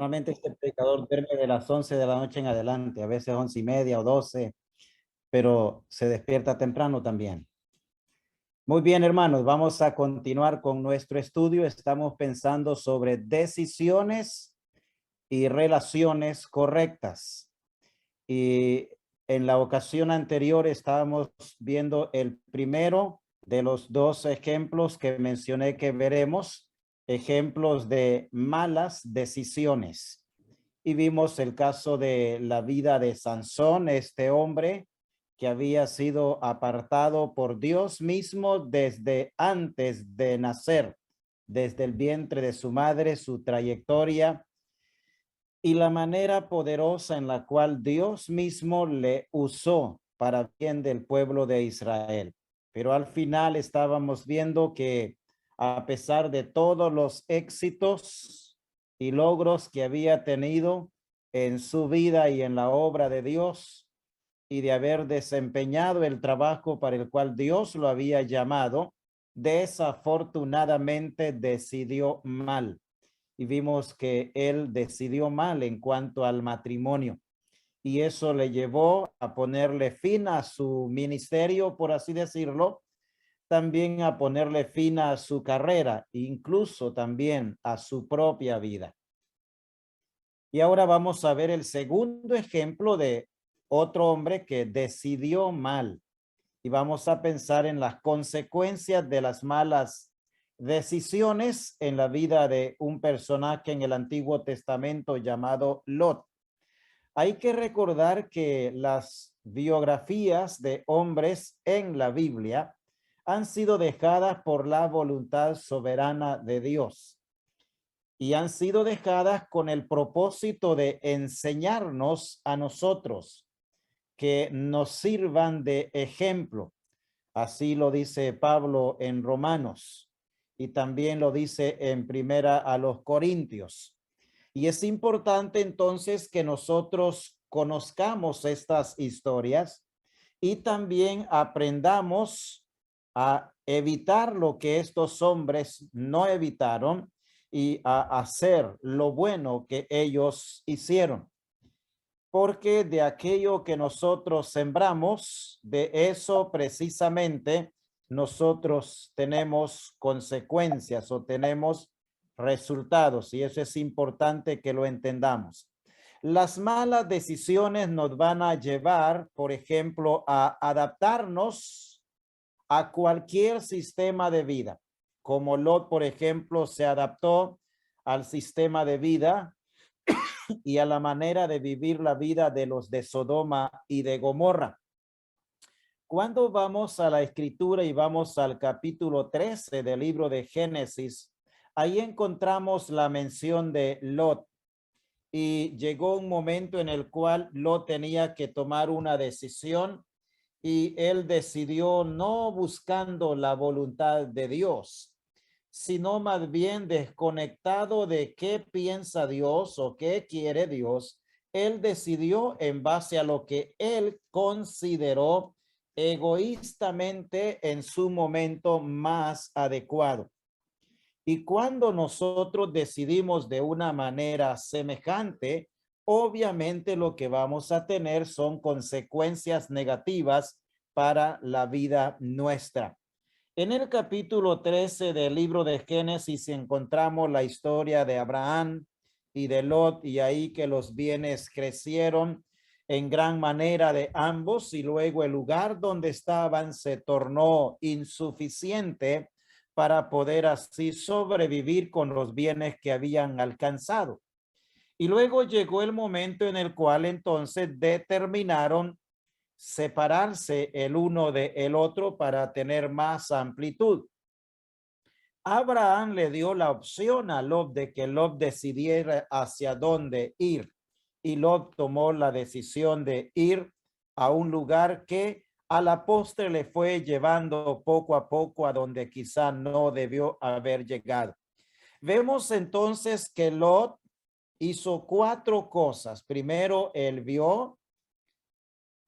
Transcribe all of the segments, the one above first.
Normalmente este predicador duerme de las 11 de la noche en adelante, a veces 11:30 o 12, pero se despierta temprano también. Muy bien, hermanos, vamos a continuar con nuestro estudio. Estamos pensando sobre decisiones y relaciones correctas. Y en la ocasión anterior estábamos viendo el primero de los dos ejemplos que mencioné que veremos, ejemplos de malas decisiones. Y vimos el caso de la vida de Sansón, este hombre que había sido apartado por Dios mismo desde antes de nacer, desde el vientre de su madre, su trayectoria y la manera poderosa en la cual Dios mismo le usó para bien del pueblo de Israel. Pero al final estábamos viendo que a pesar de todos los éxitos y logros que había tenido en su vida y en la obra de Dios y de haber desempeñado el trabajo para el cual Dios lo había llamado, desafortunadamente decidió mal y vimos que él decidió mal en cuanto al matrimonio y eso le llevó a ponerle fin a su ministerio, por así decirlo, también a ponerle fin a su carrera, incluso también a su propia vida. Y ahora vamos a ver el segundo ejemplo de otro hombre que decidió mal y vamos a pensar en las consecuencias de las malas decisiones en la vida de un personaje en el Antiguo Testamento llamado Lot. Hay que recordar que las biografías de hombres en la Biblia han sido dejadas por la voluntad soberana de Dios y han sido dejadas con el propósito de enseñarnos a nosotros, que nos sirvan de ejemplo. Así lo dice Pablo en Romanos y también lo dice en Primera a los Corintios. Y es importante entonces que nosotros conozcamos estas historias y también aprendamos a evitar lo que estos hombres no evitaron y a hacer lo bueno que ellos hicieron. Porque de aquello que nosotros sembramos, de eso precisamente nosotros tenemos consecuencias o tenemos resultados, y eso es importante que lo entendamos. Las malas decisiones nos van a llevar, por ejemplo, a adaptarnos a cualquier sistema de vida, como Lot, por ejemplo, se adaptó al sistema de vida y a la manera de vivir la vida de los de Sodoma y de Gomorra. Cuando vamos a la escritura y vamos al capítulo 13 del libro de Génesis, ahí encontramos la mención de Lot. Y llegó un momento en el cual Lot tenía que tomar una decisión y él decidió no buscando la voluntad de Dios, sino más bien desconectado de qué piensa Dios o qué quiere Dios. Él decidió en base a lo que él consideró egoístamente en su momento más adecuado. Y cuando nosotros decidimos de una manera semejante, obviamente lo que vamos a tener son consecuencias negativas para la vida nuestra. En el capítulo 13 del libro de Génesis encontramos la historia de Abraham y de Lot, y ahí que los bienes crecieron en gran manera de ambos, y luego el lugar donde estaban se tornó insuficiente para poder así sobrevivir con los bienes que habían alcanzado. Y luego llegó el momento en el cual entonces determinaron separarse el uno del otro para tener más amplitud. Abraham le dio la opción a Lot de que Lot decidiera hacia dónde ir, y Lot tomó la decisión de ir a un lugar que a la postre le fue llevando poco a poco a donde quizá no debió haber llegado. Vemos entonces que Lot hizo cuatro cosas. Primero, él vio.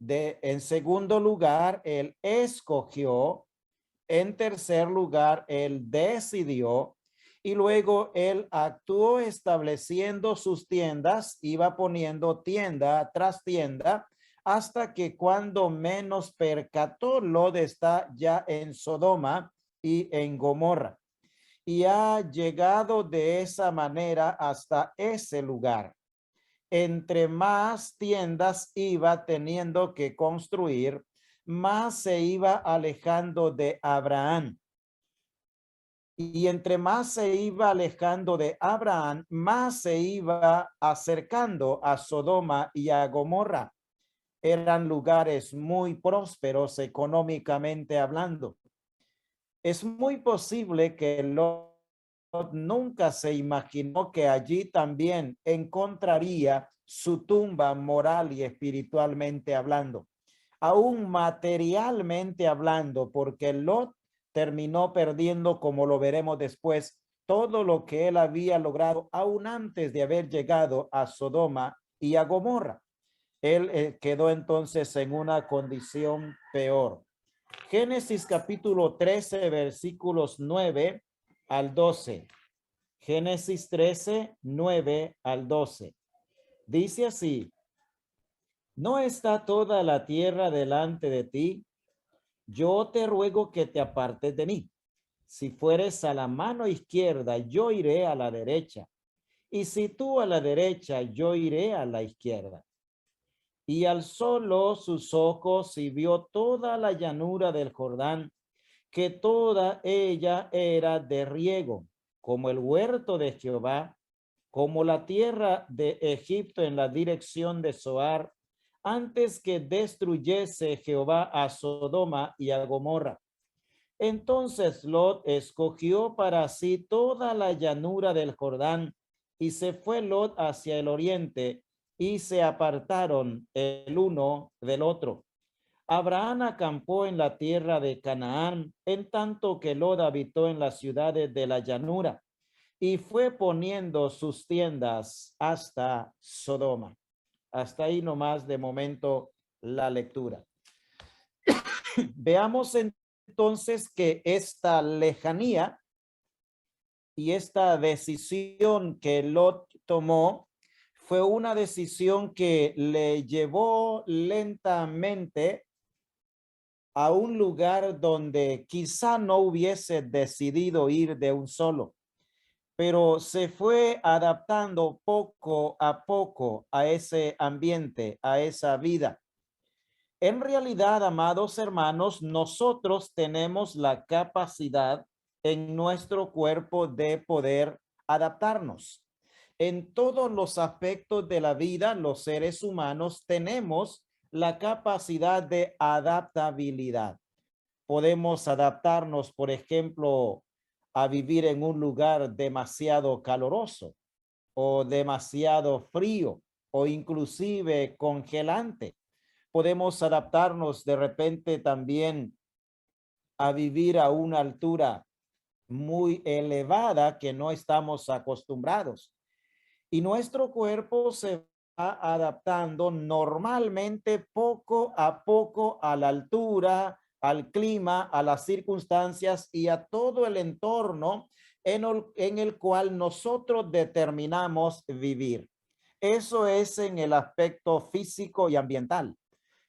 En segundo lugar, él escogió. En tercer lugar, él decidió. Y luego él actuó estableciendo sus tiendas, iba poniendo tienda tras tienda, hasta que cuando menos percató, Lot está ya en Sodoma y en Gomorra. Y ha llegado de esa manera hasta ese lugar. Entre más tiendas iba teniendo que construir, más se iba alejando de Abraham. Y entre más se iba alejando de Abraham, más se iba acercando a Sodoma y a Gomorra. Eran lugares muy prósperos económicamente hablando. Es muy posible que Lot nunca se imaginó que allí también encontraría su tumba moral y espiritualmente hablando, aún materialmente hablando, porque Lot terminó perdiendo, como lo veremos después, todo lo que él había logrado aún antes de haber llegado a Sodoma y a Gomorra. Él quedó entonces en una condición peor. Génesis capítulo 13, versículos 9 al 12. Génesis 13, 9 al 12. Dice así: ¿no está toda la tierra delante de ti? Yo te ruego que te apartes de mí. Si fueres a la mano izquierda, yo iré a la derecha. Y si tú a la derecha, yo iré a la izquierda. Y alzó Lot sus ojos y vio toda la llanura del Jordán, que toda ella era de riego, como el huerto de Jehová, como la tierra de Egipto en la dirección de Zoar, antes que destruyese Jehová a Sodoma y a Gomorra. Entonces Lot escogió para sí toda la llanura del Jordán, y se fue Lot hacia el oriente, y se apartaron el uno del otro. Abraham acampó en la tierra de Canaán, en tanto que Lot habitó en las ciudades de la llanura, y fue poniendo sus tiendas hasta Sodoma. Hasta ahí nomás de momento la lectura. Veamos entonces que esta lejanía y esta decisión que Lot tomó fue una decisión que le llevó lentamente a un lugar donde quizá no hubiese decidido ir de un solo, pero se fue adaptando poco a ese ambiente, a esa vida. En realidad, amados hermanos, nosotros tenemos la capacidad en nuestro cuerpo de poder adaptarnos. En todos los aspectos de la vida, los seres humanos tenemos la capacidad de adaptabilidad. Podemos adaptarnos, por ejemplo, a vivir en un lugar demasiado caluroso o demasiado frío o inclusive congelante. Podemos adaptarnos de repente también a vivir a una altura muy elevada que no estamos acostumbrados. Y nuestro cuerpo se va adaptando normalmente poco a poco a la altura, al clima, a las circunstancias y a todo el entorno en el cual nosotros determinamos vivir. Eso es en el aspecto físico y ambiental,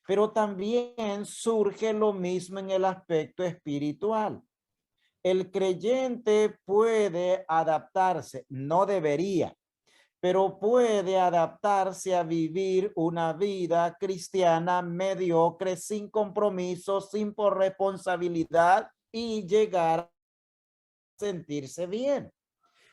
pero también surge lo mismo en el aspecto espiritual. El creyente puede adaptarse, no debería, pero puede adaptarse a vivir una vida cristiana mediocre, sin compromiso, sin responsabilidad y llegar a sentirse bien,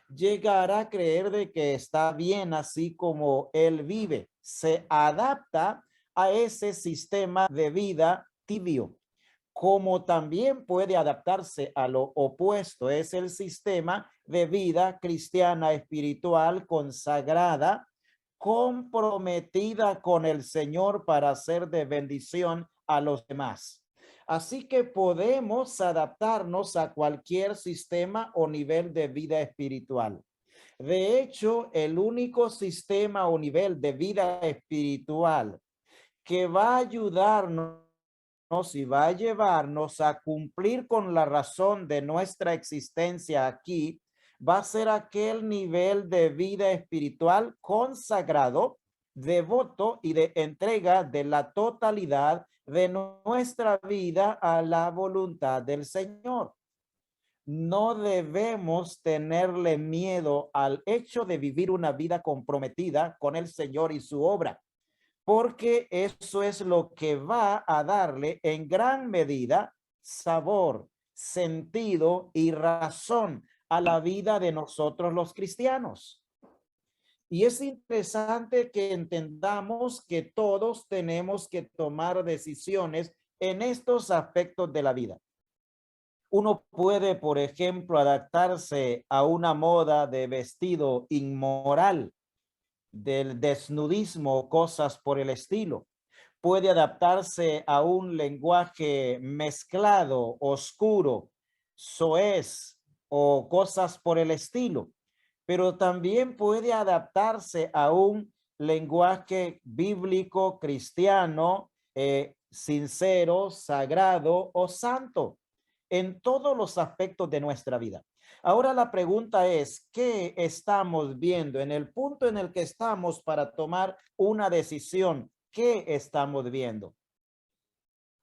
llegar a creer de que está bien así como él vive. Se adapta a ese sistema de vida tibio, como también puede adaptarse a lo opuesto, es el sistema de vida cristiana espiritual consagrada, comprometida con el Señor para ser de bendición a los demás. Así que podemos adaptarnos a cualquier sistema o nivel de vida espiritual. De hecho, el único sistema o nivel de vida espiritual que va a ayudarnos y va a llevarnos a cumplir con la razón de nuestra existencia aquí, va a ser aquel nivel de vida espiritual consagrado, devoto y de entrega de la totalidad de nuestra vida a la voluntad del Señor. No debemos tenerle miedo al hecho de vivir una vida comprometida con el Señor y su obra, porque eso es lo que va a darle en gran medida sabor, sentido y razón a la vida de nosotros los cristianos. Y es interesante que entendamos que todos tenemos que tomar decisiones en estos aspectos de la vida. Uno puede, por ejemplo, adaptarse a una moda de vestido inmoral, del desnudismo, cosas por el estilo. Puede adaptarse a un lenguaje mezclado, oscuro, soez o cosas por el estilo. Pero también puede adaptarse a un lenguaje bíblico, cristiano, sincero, sagrado o santo en todos los aspectos de nuestra vida. Ahora la pregunta es, ¿qué estamos viendo en el punto en el que estamos para tomar una decisión? ¿Qué estamos viendo?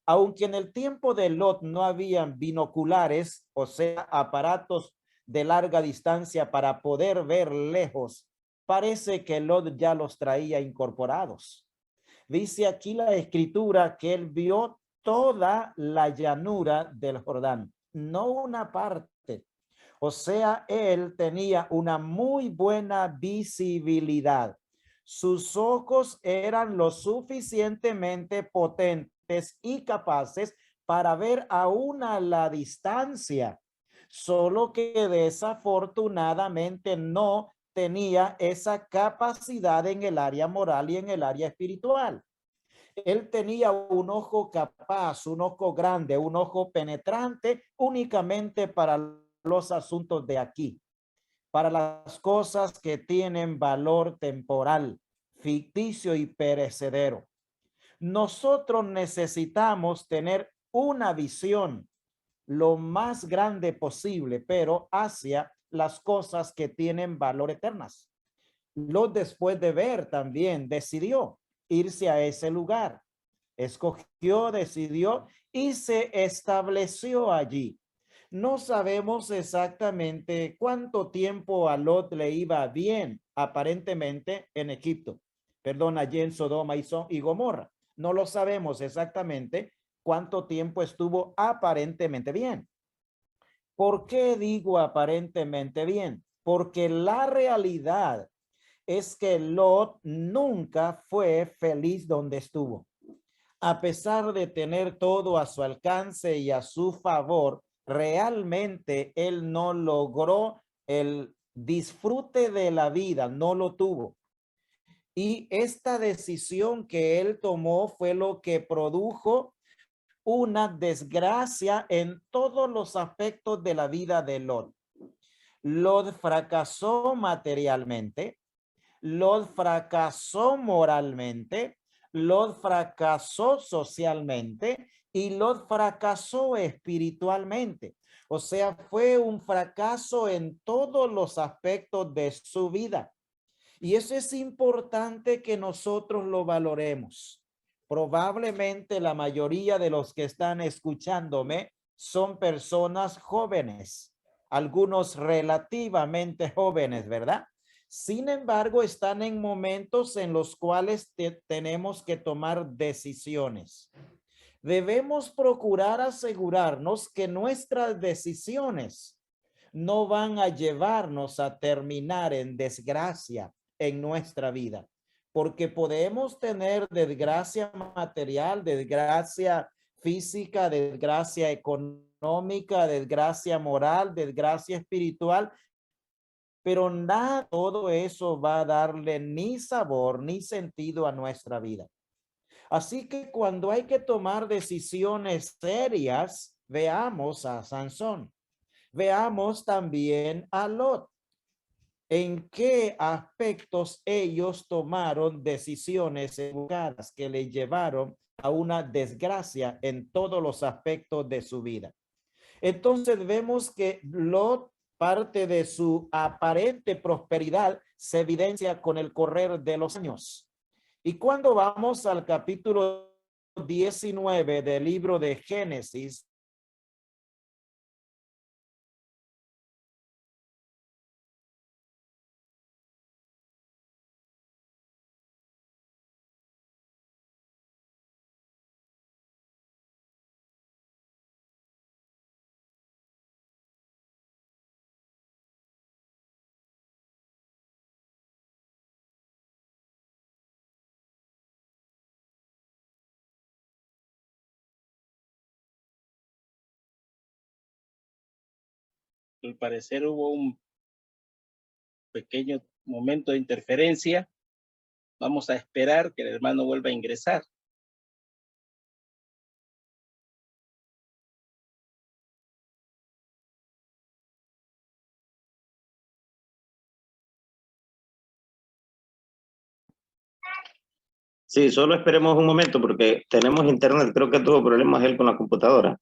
Aunque en el tiempo de Lot no habían binoculares, o sea, aparatos de larga distancia para poder ver lejos, parece que Lot ya los traía incorporados. Dice aquí la escritura que él vio toda la llanura del Jordán, no una parte. O sea, él tenía una muy buena visibilidad. Sus ojos eran lo suficientemente potentes y capaces para ver aún a la distancia, solo que desafortunadamente no tenía esa capacidad en el área moral y en el área espiritual. Él tenía un ojo capaz, un ojo grande, un ojo penetrante únicamente para los asuntos de aquí, para las cosas que tienen valor temporal, ficticio y perecedero. Nosotros necesitamos tener una visión lo más grande posible, pero hacia las cosas que tienen valor eternas. Lot, después de ver, también decidió irse a ese lugar. Escogió, decidió y se estableció allí. No sabemos exactamente cuánto tiempo a Lot le iba bien, aparentemente en Egipto. Perdón, allí en Sodoma y Gomorra. No lo sabemos exactamente cuánto tiempo estuvo aparentemente bien. ¿Por qué digo aparentemente bien? Porque la realidad es que Lot nunca fue feliz donde estuvo. A pesar de tener todo a su alcance y a su favor, realmente él no logró el disfrute de la vida, no lo tuvo. Y esta decisión que él tomó fue lo que produjo una desgracia en todos los aspectos de la vida de Lot. Lot fracasó materialmente, Lot fracasó moralmente, Lot fracasó socialmente y Lot fracasó espiritualmente. O sea, fue un fracaso en todos los aspectos de su vida. Y eso es importante que nosotros lo valoremos. Probablemente la mayoría de los que están escuchándome son personas jóvenes, algunos relativamente jóvenes, ¿verdad? Sin embargo, están en momentos en los cuales tenemos que tomar decisiones. Debemos procurar asegurarnos que nuestras decisiones no van a llevarnos a terminar en desgracia en nuestra vida, porque podemos tener desgracia material, desgracia física, desgracia económica, desgracia moral, desgracia espiritual, pero nada, todo eso va a darle ni sabor ni sentido a nuestra vida. Así que cuando hay que tomar decisiones serias, veamos a Sansón. Veamos también a Lot. ¿En qué aspectos ellos tomaron decisiones equivocadas que le llevaron a una desgracia en todos los aspectos de su vida? Entonces vemos que Lot parte de su aparente prosperidad se evidencia con el correr de los años. Y cuando vamos al capítulo 19 del libro de Génesis, Al parecer hubo un pequeño momento de interferencia. Vamos a esperar que el hermano vuelva a ingresar. Sí, solo esperemos un momento porque tenemos internet. Creo que tuvo problemas él con la computadora.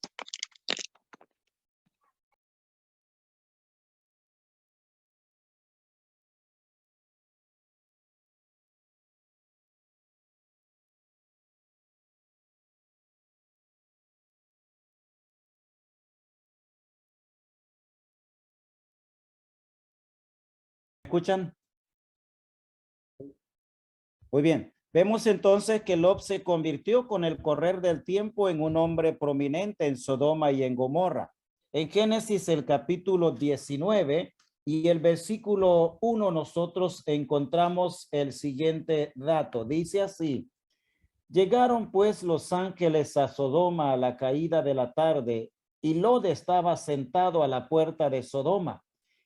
¿escuchan? Muy bien. Vemos entonces que Lot se convirtió con el correr del tiempo en un hombre prominente en Sodoma y en Gomorra. En Génesis, el capítulo 19 y el versículo 1, nosotros encontramos el siguiente dato. Dice así: llegaron pues los ángeles a Sodoma a la caída de la tarde, y Lot estaba sentado a la puerta de Sodoma.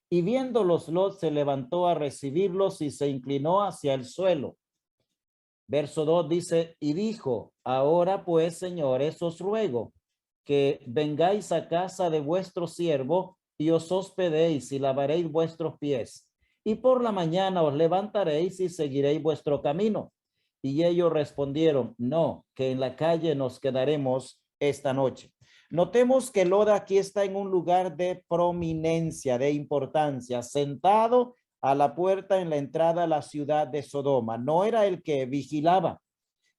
Y viéndolos, Lot se levantó a recibirlos y se inclinó hacia el suelo. Verso 2 dice, y dijo, ahora pues, señores, os ruego que vengáis a casa de vuestro siervo y os hospedéis y lavaréis vuestros pies. Y por la mañana os levantaréis y seguiréis vuestro camino. Y ellos respondieron, no, que en la calle nos quedaremos esta noche. Notemos que Lot aquí está en un lugar de prominencia, de importancia, sentado a la puerta en la entrada a la ciudad de Sodoma. No era el que vigilaba.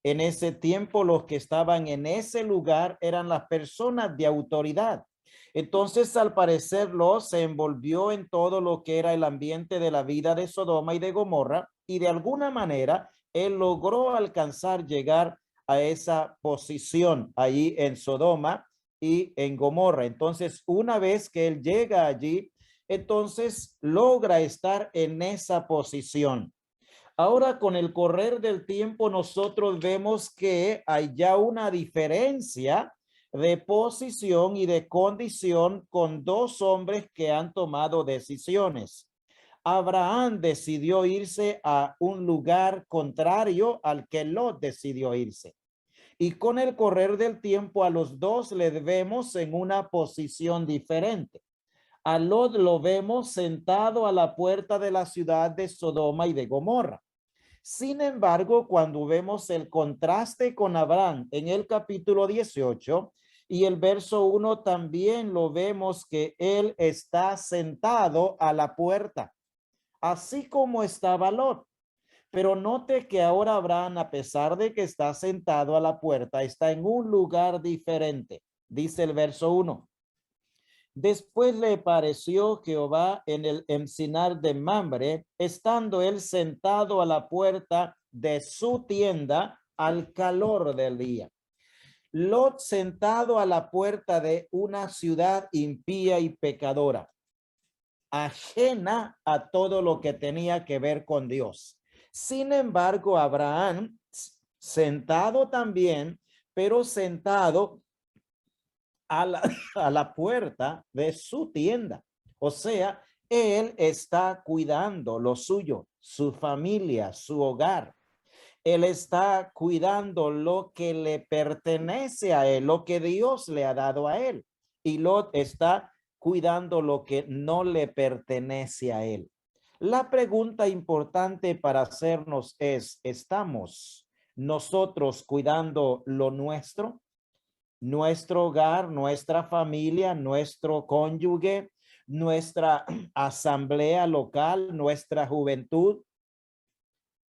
En ese tiempo los que estaban en ese lugar eran las personas de autoridad. Entonces, al parecer, Lot se envolvió en todo lo que era el ambiente de la vida de Sodoma y de Gomorra, y de alguna manera él logró alcanzar llegar a esa posición allí en Sodoma y en Gomorra. Entonces, una vez que él llega allí, entonces logra estar en esa posición. Ahora, con el correr del tiempo, nosotros vemos que hay ya una diferencia de posición y de condición con dos hombres que han tomado decisiones. Abraham decidió irse a un lugar contrario al que Lot decidió irse. Y con el correr del tiempo a los dos le vemos en una posición diferente. A Lot lo vemos sentado a la puerta de la ciudad de Sodoma y de Gomorra. Sin embargo, cuando vemos el contraste con Abraham en el capítulo 18 y el verso 1, también lo vemos que él está sentado a la puerta, así como estaba Lot. Pero note que ahora Abraham, a pesar de que está sentado a la puerta, está en un lugar diferente. Dice el verso 1. Después le pareció Jehová en el encinar de Mamre, estando él sentado a la puerta de su tienda al calor del día. Lot sentado a la puerta de una ciudad impía y pecadora, ajena a todo lo que tenía que ver con Dios. Sin embargo, Abraham sentado también, pero sentado a la puerta de su tienda. O sea, él está cuidando lo suyo, su familia, su hogar. Él está cuidando lo que le pertenece a él, lo que Dios le ha dado a él. Y Lot está cuidando lo que no le pertenece a él. La pregunta importante para hacernos es, ¿estamos nosotros cuidando lo nuestro? Nuestro hogar, nuestra familia, nuestro cónyuge, nuestra asamblea local, nuestra juventud.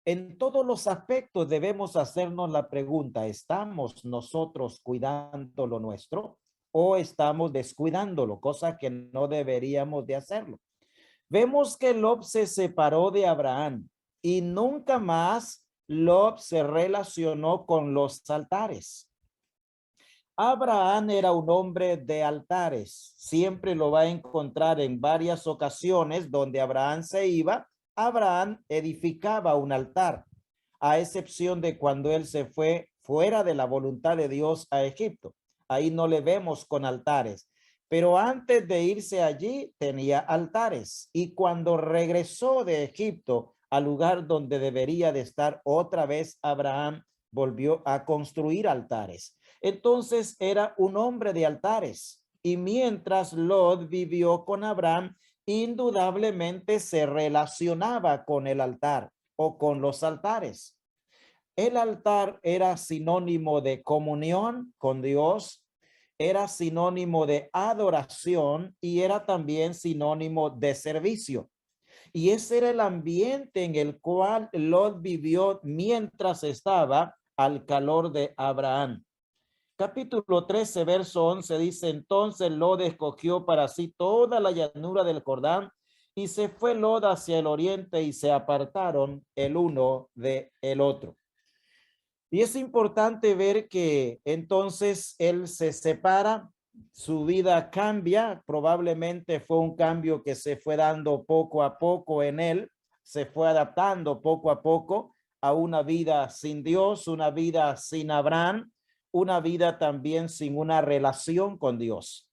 En todos los aspectos debemos hacernos la pregunta, ¿estamos nosotros cuidando lo nuestro o estamos descuidándolo? Cosa que no deberíamos de hacerlo. Vemos que Lot se separó de Abraham y nunca más Lot se relacionó con los altares. Abraham era un hombre de altares. Siempre lo va a encontrar en varias ocasiones donde Abraham se iba. Abraham edificaba un altar, a excepción de cuando él se fue fuera de la voluntad de Dios a Egipto. Ahí no le vemos con altares. Pero antes de irse allí tenía altares. Y cuando regresó de Egipto al lugar donde debería de estar otra vez, Abraham volvió a construir altares. Entonces era un hombre de altares. Y mientras Lot vivió con Abraham, indudablemente se relacionaba con el altar o con los altares. El altar era sinónimo de comunión con Dios, era sinónimo de adoración y era también sinónimo de servicio. Y ese era el ambiente en el cual Lot vivió mientras estaba al calor de Abraham. Capítulo 13, verso 11 dice, entonces Lot escogió para sí toda la llanura del Jordán y se fue Lot hacia el oriente y se apartaron el uno del otro. Y es importante ver que entonces él se separa, su vida cambia, probablemente fue un cambio que se fue dando poco a poco en él, se fue adaptando poco a poco a una vida sin Dios, una vida sin Abraham, una vida también sin una relación con Dios.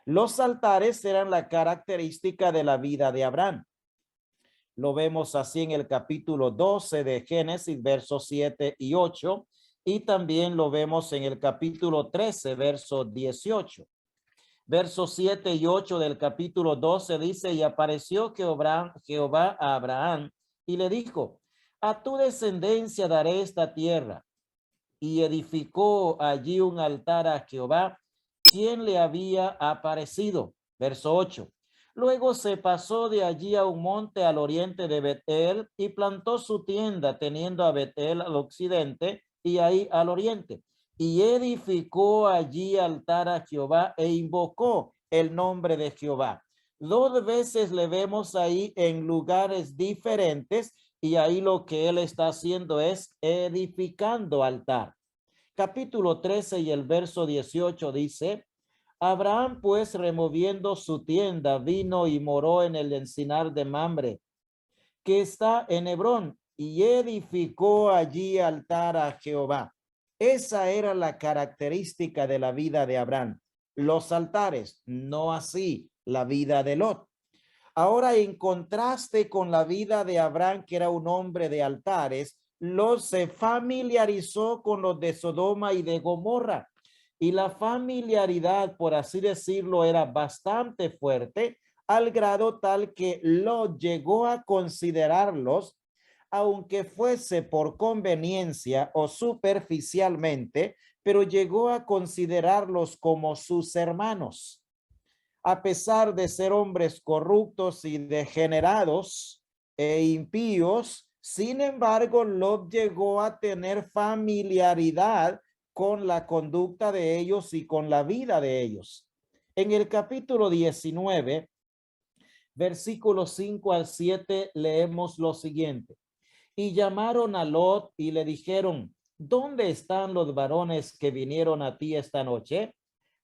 Los altares eran la característica de la vida de Abraham. Lo vemos así en el capítulo 12 de Génesis, versos 7 y 8, y también lo vemos en el capítulo 13, verso 18. Versos 7 y 8 del capítulo 12 dice, y apareció Jehová a Abraham y le dijo, a tu descendencia daré esta tierra. Y edificó allí un altar a Jehová, quien le había aparecido. Verso 8. Luego se pasó de allí a un monte al oriente de Betel y plantó su tienda, teniendo a Betel al occidente y ahí al oriente. Y edificó allí altar a Jehová e invocó el nombre de Jehová. 2 veces le vemos ahí en lugares diferentes y ahí lo que él está haciendo es edificando altar. Capítulo 13 y el verso 18 dice, Abraham pues removiendo su tienda vino y moró en el encinar de Mamre, que está en Hebrón, y edificó allí altar a Jehová. Esa era la característica de la vida de Abraham, los altares, no así la vida de Lot. Ahora, en contraste con la vida de Abraham, que era un hombre de altares, Lot se familiarizó con los de Sodoma y de Gomorra. Y la familiaridad, por así decirlo, era bastante fuerte, al grado tal que Lot llegó a considerarlos, aunque fuese por conveniencia o superficialmente, pero llegó a considerarlos como sus hermanos. A pesar de ser hombres corruptos y degenerados e impíos, sin embargo, Lot llegó a tener familiaridad con la conducta de ellos y con la vida de ellos. En el capítulo 19, versículos 5 al 7, leemos lo siguiente. Y llamaron a Lot y le dijeron, ¿dónde están los varones que vinieron a ti esta noche?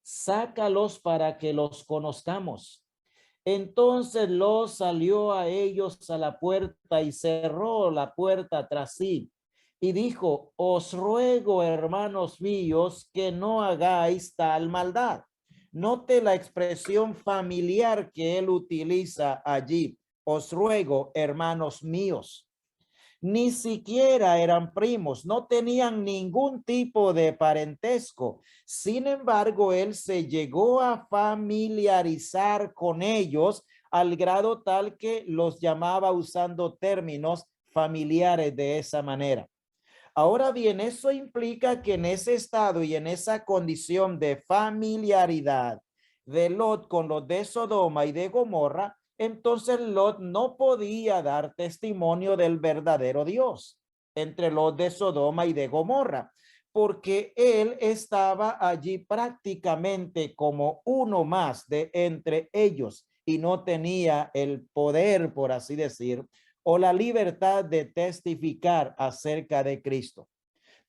Sácalos para que los conozcamos. Entonces Lot salió a ellos a la puerta y cerró la puerta tras sí. Y dijo, os ruego, hermanos míos, que no hagáis tal maldad. Note la expresión familiar que él utiliza allí. Os ruego, hermanos míos. Ni siquiera eran primos, no tenían ningún tipo de parentesco. Sin embargo, él se llegó a familiarizar con ellos al grado tal que los llamaba usando términos familiares de esa manera. Ahora bien, eso implica que en ese estado y en esa condición de familiaridad, de Lot con los de Sodoma y de Gomorra, entonces Lot no podía dar testimonio del verdadero Dios entre los de Sodoma y de Gomorra, porque él estaba allí prácticamente como uno más de entre ellos y no tenía el poder, por así decir, o la libertad de testificar acerca de Cristo.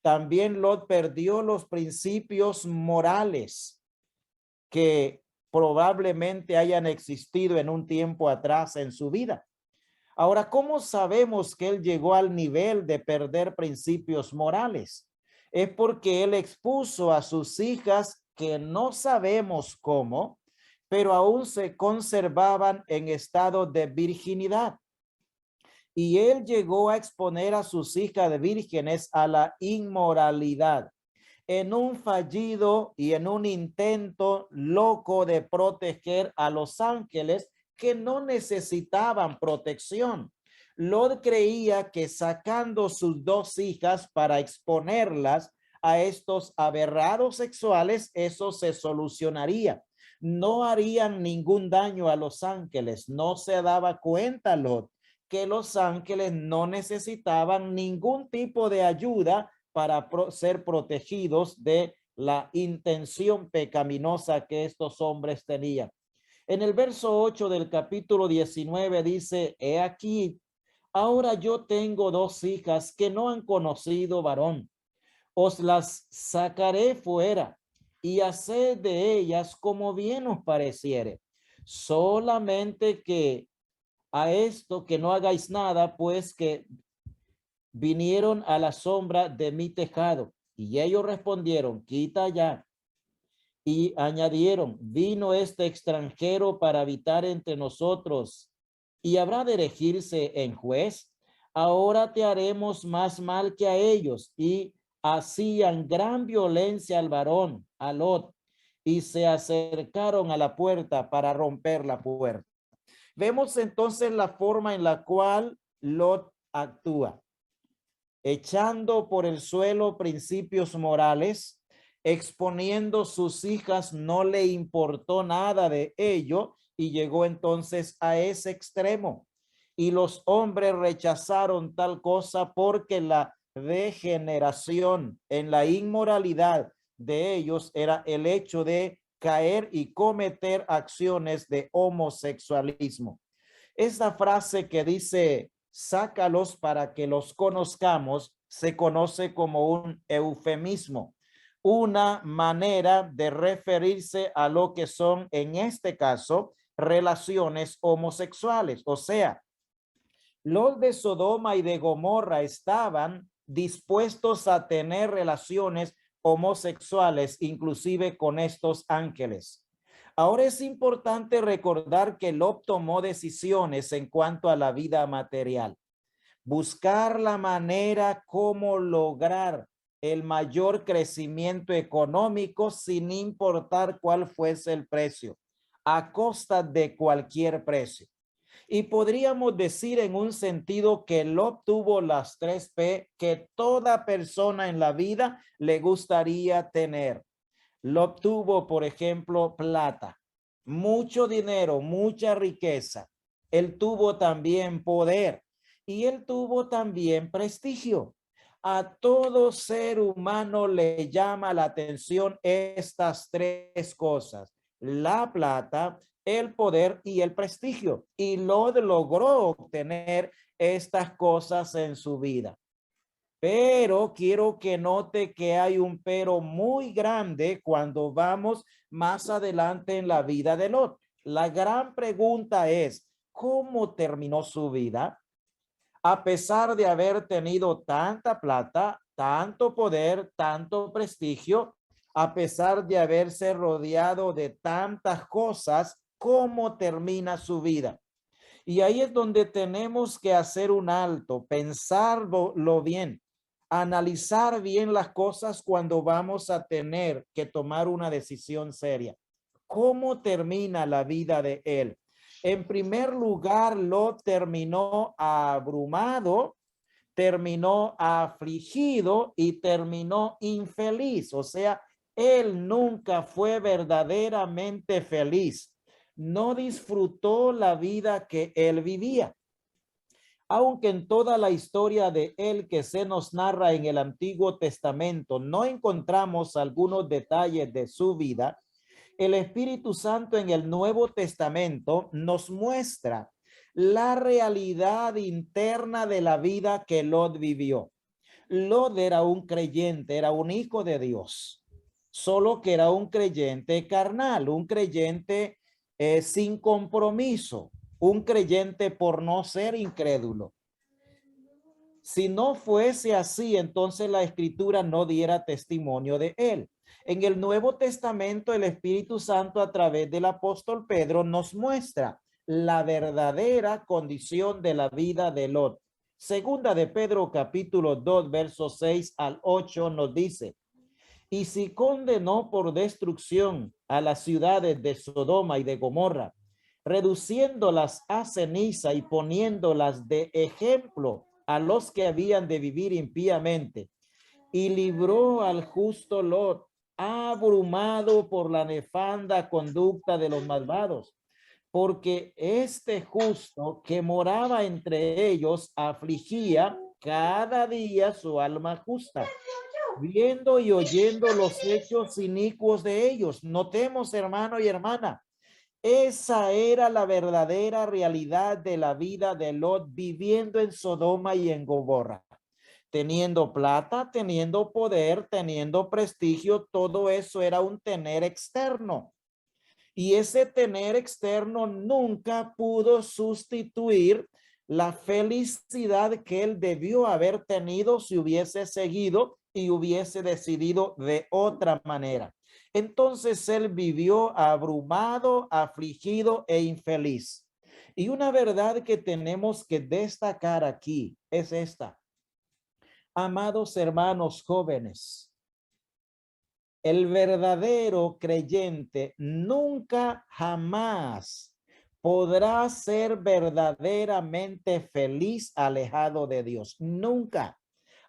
También Lot perdió los principios morales que probablemente hayan existido en un tiempo atrás en su vida. Ahora, ¿cómo sabemos que él llegó al nivel de perder principios morales? Es porque él expuso a sus hijas que no sabemos cómo, pero aún se conservaban en estado de virginidad. Y él llegó a exponer a sus hijas de vírgenes a la inmoralidad en un fallido y en un intento loco de proteger a los ángeles que no necesitaban protección. Lot creía que sacando sus dos hijas para exponerlas a estos aberrados sexuales, eso se solucionaría. No harían ningún daño a los ángeles. No se daba cuenta Lot que los ángeles no necesitaban ningún tipo de ayuda para ser protegidos de la intención pecaminosa que estos hombres tenían. En el verso 8 del capítulo 19 dice, he aquí, ahora yo tengo dos hijas que no han conocido varón. Os las sacaré fuera y haced de ellas como bien os pareciere. Solamente que a esto que no hagáis nada, pues que vinieron a la sombra de mi tejado. Y ellos respondieron, quita ya. Y añadieron, vino este extranjero para habitar entre nosotros y habrá de elegirse en juez. Ahora te haremos más mal que a ellos. Y hacían gran violencia al varón, a Lot, y se acercaron a la puerta para romper la puerta. Vemos entonces la forma en la cual Lot actúa, echando por el suelo principios morales, exponiendo sus hijas, no le importó nada de ello y llegó entonces a ese extremo. Y los hombres rechazaron tal cosa porque la degeneración en la inmoralidad de ellos era el hecho de caer y cometer acciones de homosexualismo. Esa frase que dice, sácalos para que los conozcamos, se conoce como un eufemismo, una manera de referirse a lo que son, en este caso, relaciones homosexuales. O sea, los de Sodoma y de Gomorra estaban dispuestos a tener relaciones homosexuales, inclusive con estos ángeles. Ahora es importante recordar que Lot tomó decisiones en cuanto a la vida material. Buscar la manera cómo lograr el mayor crecimiento económico sin importar cuál fuese el precio, a costa de cualquier precio. Y podríamos decir en un sentido que Lot tuvo las 3P que toda persona en la vida le gustaría tener. Lot tuvo, por ejemplo, plata, mucho dinero, mucha riqueza. Él tuvo también poder y él tuvo también prestigio. A todo ser humano le llama la atención estas tres cosas: la plata, el poder y el prestigio. Y Lot logró obtener estas cosas en su vida. Pero quiero que note que hay un pero muy grande cuando vamos más adelante en la vida de Lot. La gran pregunta es, ¿cómo terminó su vida? A pesar de haber tenido tanta plata, tanto poder, tanto prestigio, a pesar de haberse rodeado de tantas cosas, ¿cómo termina su vida? Y ahí es donde tenemos que hacer un alto, pensarlo bien, analizar bien las cosas cuando vamos a tener que tomar una decisión seria. ¿Cómo termina la vida de él? En primer lugar, Lot terminó abrumado, terminó afligido y terminó infeliz. O sea, Él nunca fue verdaderamente feliz. No disfrutó la vida que él vivía. Aunque en toda la historia de él que se nos narra en el Antiguo Testamento no encontramos algunos detalles de su vida, el Espíritu Santo en el Nuevo Testamento nos muestra la realidad interna de la vida que Lot vivió. Lot era un creyente, era un hijo de Dios, solo que era un creyente carnal, un creyente sin compromiso, un creyente por no ser incrédulo. Si no fuese así, entonces la Escritura no diera testimonio de él. En el Nuevo Testamento, el Espíritu Santo a través del apóstol Pedro nos muestra la verdadera condición de la vida de Lot. Segunda de Pedro capítulo 2, versos 6 al 8 nos dice: y si condenó por destrucción a las ciudades de Sodoma y de Gomorra, reduciéndolas a ceniza y poniéndolas de ejemplo a los que habían de vivir impíamente, y libró al justo Lot, abrumado por la nefanda conducta de los malvados, porque este justo que moraba entre ellos afligía cada día su alma justa, viendo y oyendo los hechos inicuos de ellos. Notemos, hermano y hermana, esa era la verdadera realidad de la vida de Lot viviendo en Sodoma y en Gomorra. Teniendo plata, teniendo poder, teniendo prestigio, todo eso era un tener externo. Y ese tener externo nunca pudo sustituir la felicidad que él debió haber tenido si hubiese seguido y hubiese decidido de otra manera. Entonces él vivió abrumado, afligido e infeliz. Y una verdad que tenemos que destacar aquí es esta. Amados hermanos jóvenes, el verdadero creyente nunca jamás podrá ser verdaderamente feliz alejado de Dios. Nunca.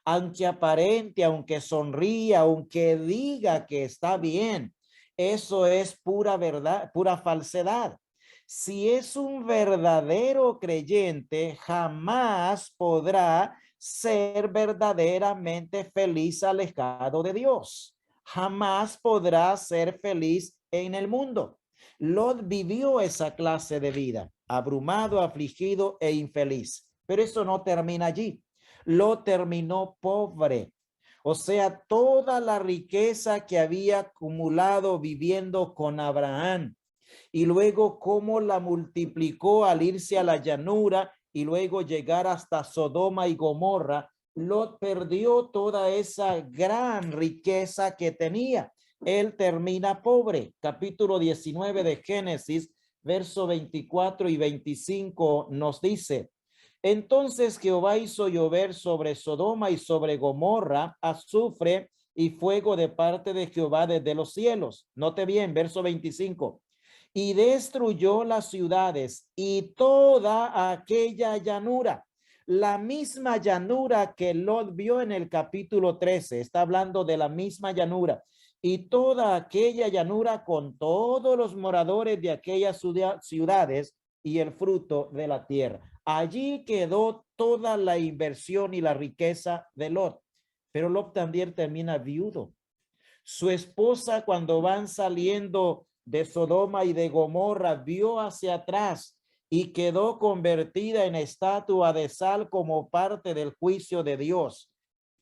Aunque aparente, aunque sonría, aunque diga que está bien, eso es pura verdad, pura falsedad. Si es un verdadero creyente, jamás podrá ser verdaderamente feliz alejado de Dios. Jamás podrá ser feliz en el mundo. Lot vivió esa clase de vida, abrumado, afligido e infeliz. Pero eso no termina allí. Lot terminó pobre. O sea, toda la riqueza que había acumulado viviendo con Abraham y luego cómo la multiplicó al irse a la llanura y luego llegar hasta Sodoma y Gomorra, Lot perdió toda esa gran riqueza que tenía. Él termina pobre. Capítulo 19 de Génesis, verso 24 y 25 nos dice: entonces Jehová hizo llover sobre Sodoma y sobre Gomorra azufre y fuego de parte de Jehová desde los cielos. Note bien, verso 25. Y destruyó las ciudades y toda aquella llanura. La misma llanura que Lot vio en el capítulo 13. Está hablando de la misma llanura. Y toda aquella llanura con todos los moradores de aquellas ciudades y el fruto de la tierra. Allí quedó toda la inversión y la riqueza de Lot. Pero Lot también termina viudo. Su esposa, cuando van saliendo de Sodoma y de Gomorra, vio hacia atrás y quedó convertida en estatua de sal como parte del juicio de Dios.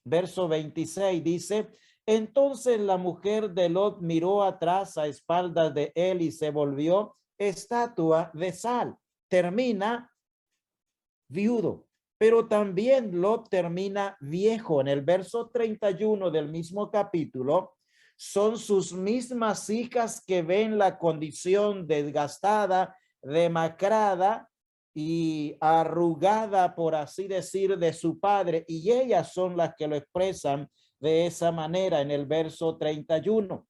Verso 26 dice: entonces la mujer de Lot miró atrás a espaldas de él y se volvió estatua de sal. Termina viudo, pero también Lot termina viejo. En el verso 31 del mismo capítulo, son sus mismas hijas que ven la condición desgastada, demacrada y arrugada, por así decir, de su padre, y ellas son las que lo expresan de esa manera en el verso 31.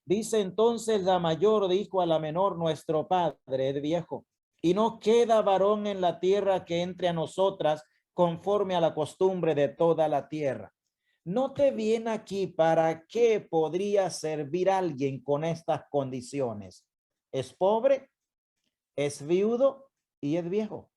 Dice: entonces la mayor dijo a la menor: nuestro padre es viejo y no queda varón en la tierra que entre a nosotras conforme a la costumbre de toda la tierra. Note bien aquí para qué podría servir alguien con estas condiciones. Es pobre, es viudo y es viejo.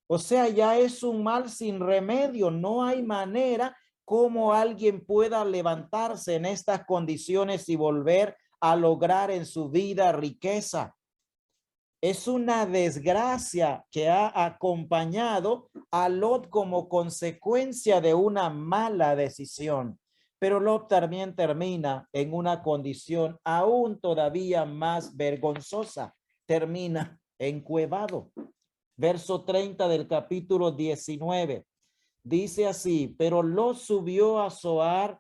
O sea, ya es un mal sin remedio. No hay manera como alguien pueda levantarse en estas condiciones y volver a lograr en su vida riqueza. Es una desgracia que ha acompañado a Lot como consecuencia de una mala decisión. Pero Lot también termina en una condición aún todavía más vergonzosa. Termina encuevado. Verso 30 del capítulo 19. Dice así, pero Lot subió a Zoar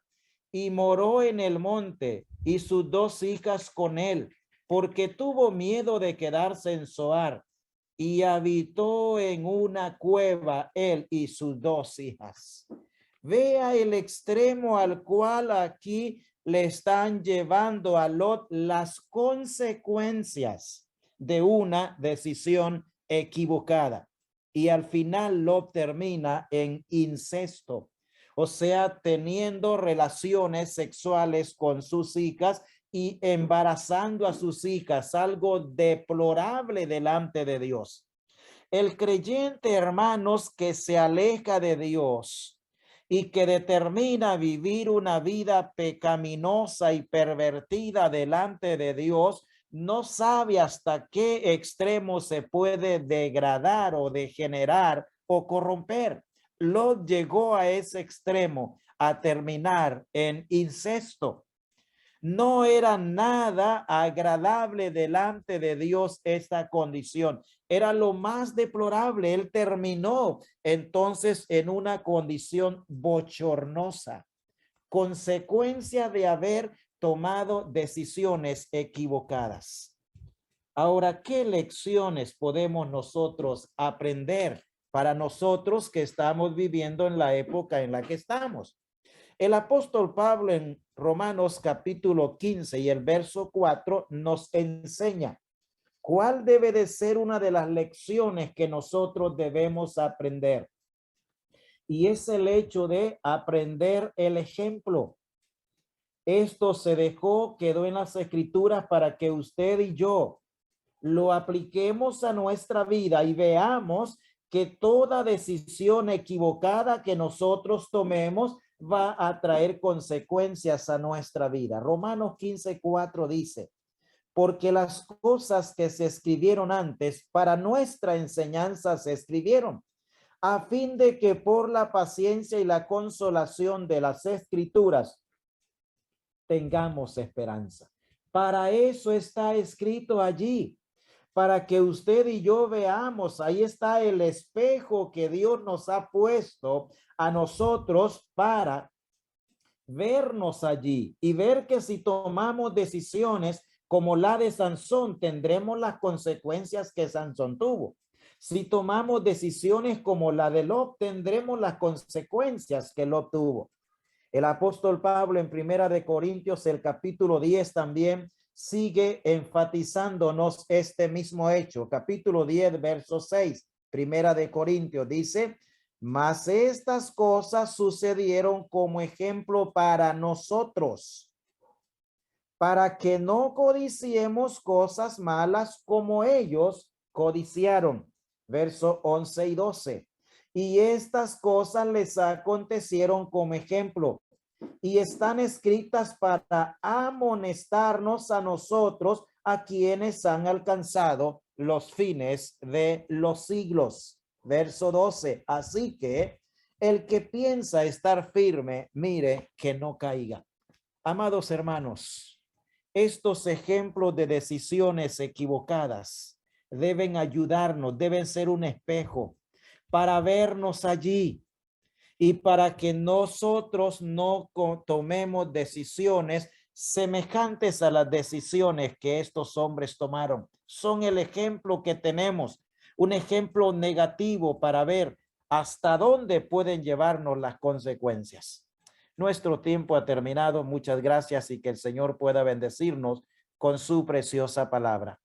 y moró en el monte y sus 2 hijas con él, porque tuvo miedo de quedarse en Zoar, y habitó en una cueva él y sus 2 hijas. Vea el extremo al cual aquí le están llevando a Lot las consecuencias de una decisión equivocada. Y al final Lot termina en incesto, o sea, teniendo relaciones sexuales con sus hijas y embarazando a sus hijas, algo deplorable delante de Dios. El creyente, hermanos, que se aleja de Dios y que determina vivir una vida pecaminosa y pervertida delante de Dios, no sabe hasta qué extremo se puede degradar o degenerar o corromper. Lot llegó a ese extremo, a terminar en incesto. No era nada agradable delante de Dios esta condición. Era lo más deplorable. Él terminó entonces en una condición bochornosa, consecuencia de haber tomado decisiones equivocadas. Ahora, ¿qué lecciones podemos nosotros aprender para nosotros que estamos viviendo en la época en la que estamos? El apóstol Pablo en Romanos capítulo 15 y el verso 4 nos enseña cuál debe de ser una de las lecciones que nosotros debemos aprender. Y es el hecho de aprender el ejemplo. Esto se quedó en las escrituras para que usted y yo lo apliquemos a nuestra vida y veamos que toda decisión equivocada que nosotros tomemos va a traer consecuencias a nuestra vida. Romanos 15:4 dice, porque las cosas que se escribieron antes para nuestra enseñanza se escribieron, a fin de que por la paciencia y la consolación de las escrituras tengamos esperanza. Para eso está escrito allí, para que usted y yo veamos, ahí está el espejo que Dios nos ha puesto a nosotros para vernos allí y ver que si tomamos decisiones como la de Sansón, tendremos las consecuencias que Sansón tuvo. Si tomamos decisiones como la de Lot, tendremos las consecuencias que Lot tuvo. El apóstol Pablo en Primera de Corintios, el capítulo 10 también sigue enfatizándonos este mismo hecho. Capítulo 10, verso 6, Primera de Corintios dice, mas estas cosas sucedieron como ejemplo para nosotros, para que no codiciemos cosas malas como ellos codiciaron. Verso 11 y 12. Y estas cosas les acontecieron como ejemplo y están escritas para amonestarnos a nosotros, a quienes han alcanzado los fines de los siglos. Verso 12. Así que el que piensa estar firme, mire que no caiga. Amados hermanos, estos ejemplos de decisiones equivocadas deben ayudarnos, deben ser un espejo para vernos allí y para que nosotros no tomemos decisiones semejantes a las decisiones que estos hombres tomaron. Son el ejemplo que tenemos, un ejemplo negativo para ver hasta dónde pueden llevarnos las consecuencias. Nuestro tiempo ha terminado. Muchas gracias y que el Señor pueda bendecirnos con su preciosa palabra.